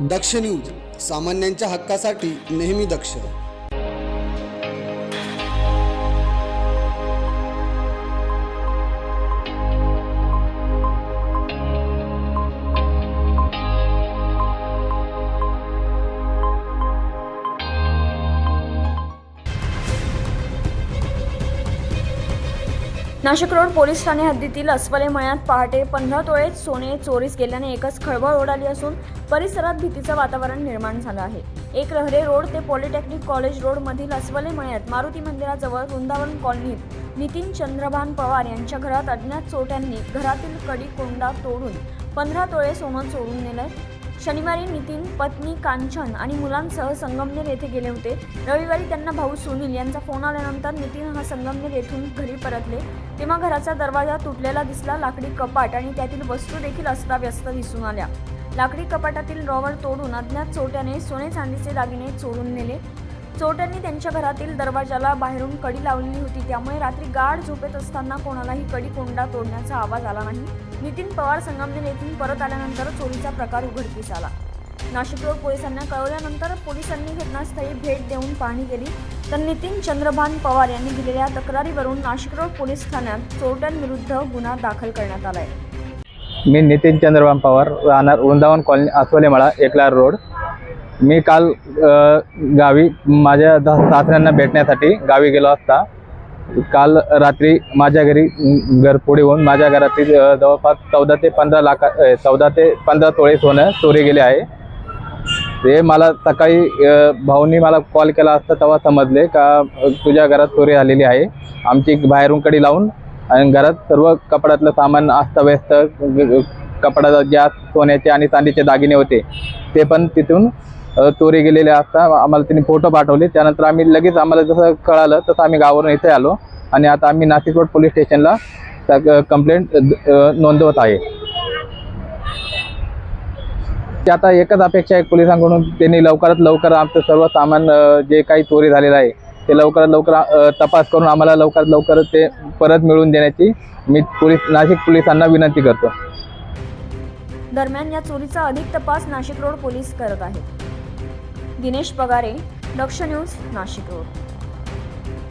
दक्ष news, सामान्यांच्या हक्कासाठी नेहमी दक्ष. नाशिक रोड पोलीस ठाणे हद्दीतील अस्वले मळ्यात पहाटे 15 तोळे सोने चोरीस गेल्याने एकच खळबळ उडाली असून परिसरात भीतीचं वातावरण निर्माण झालं आहे. एक रहरे रोड ते पॉलिटेक्निक कॉलेज रोड मधील अस्वले मळ्यात मारुती मंदिराजवळ वृंदावन कॉलनीत नितीन चंद्रभान पवार यांच्या घरात अज्ञात चोरट्यांनी घरातील कडी कोंडा तोडून 15 तोळे सोनं चोरून नेलंय. शनिवारी नितीन पत्नी कांचन आणि मुलांसह संगमनेर येथे गेले होते. रविवारी त्यांना भाऊ सुनील यांचा फोन आल्यानंतर नितीन हा संगमनेर येथून घरी परतले तेव्हा घराचा दरवाजा तुटलेला दिसला. लाकडी कपाट आणि त्यातील वस्तू देखील अस्ताव्यस्त दिसून आल्या. लाकडी कपाटातील ड्रॉवर तोडून अज्ञात चोरट्याने सोने चांदीचे दागिने चोरून नेले. चोरट्यांनी त्यांच्या घरातील दरवाजाला बाहेरून कडी लावलेली होती, त्यामुळे रात्री गाढ झोपेत असताना कोणालाही कडी कोंडा तोडण्याचा आवाज आला नाही. नितीन पवार संगमनेर येथून परत आल्यानंतर चोरीचा प्रकार उघडकीस आला. नाशिक रोड पोलिसांना कळवल्यानंतर पोलिसांनी घटनास्थळी भेट देऊन पाहणी केली. तर नितीन चंद्रभान पवार यांनी दिलेल्या तक्रारीवरून नाशिक रोड पोलीस ठाण्यात चोरट्यांविरुद्ध गुन्हा दाखल करण्यात आला आहे. मी नितीन चंद्रभान पवार, राहणार वृंदावन कॉलनी, अस्वलेमळा, एकलार रोड. मी काल गावी माझ्या सासऱ्यांना भेटण्यासाठी गावी गेलो असता काल रात्री माझ्या घरी घरफोडी होऊन माझ्या घरातील जवळपास 14 ते 15 तोळे सोनं चोरी गेले आहे. ते मला सकाळी भाऊनी मला कॉल केला असता तेव्हा समजले का तुझ्या घरात चोरी झालेली आहे. आमची बाहेरून कडी लावून आणि घरात सर्व कपड्यातलं सामान अस्ताव्यस्त, कपड्यात ज्या सोन्याचे आणि चांदीचे दागिने होते ते पण तिथून चोरी गेलेले असता आम्हाला त्यांनी फोटो पाठवले. त्यानंतर आम्ही लगेच, आम्हाला जसं कळालं तसं आम्ही गावावरून इथे आलो आणि आता आम्ही नाशिक रोड पोलीस स्टेशनला कंप्लेंट नोंदवत आहे. ते आता एकच अपेक्षा आहे पोलिसांकडून, त्यांनी लवकरात लवकर आमचं सर्व सामान जे काही चोरी झालेलं आहे ते लवकरात लवकर तपास करून आम्हाला लवकरात लवकर ते परत मिळवून देण्याची मी नाशिक पोलिसांना विनंती करतो. दरम्यान या चोरीचा अधिक तपास नाशिक रोड पोलीस करत आहेत. दिनेश पगारे, दक्ष न्यूज, नाशिक रोड.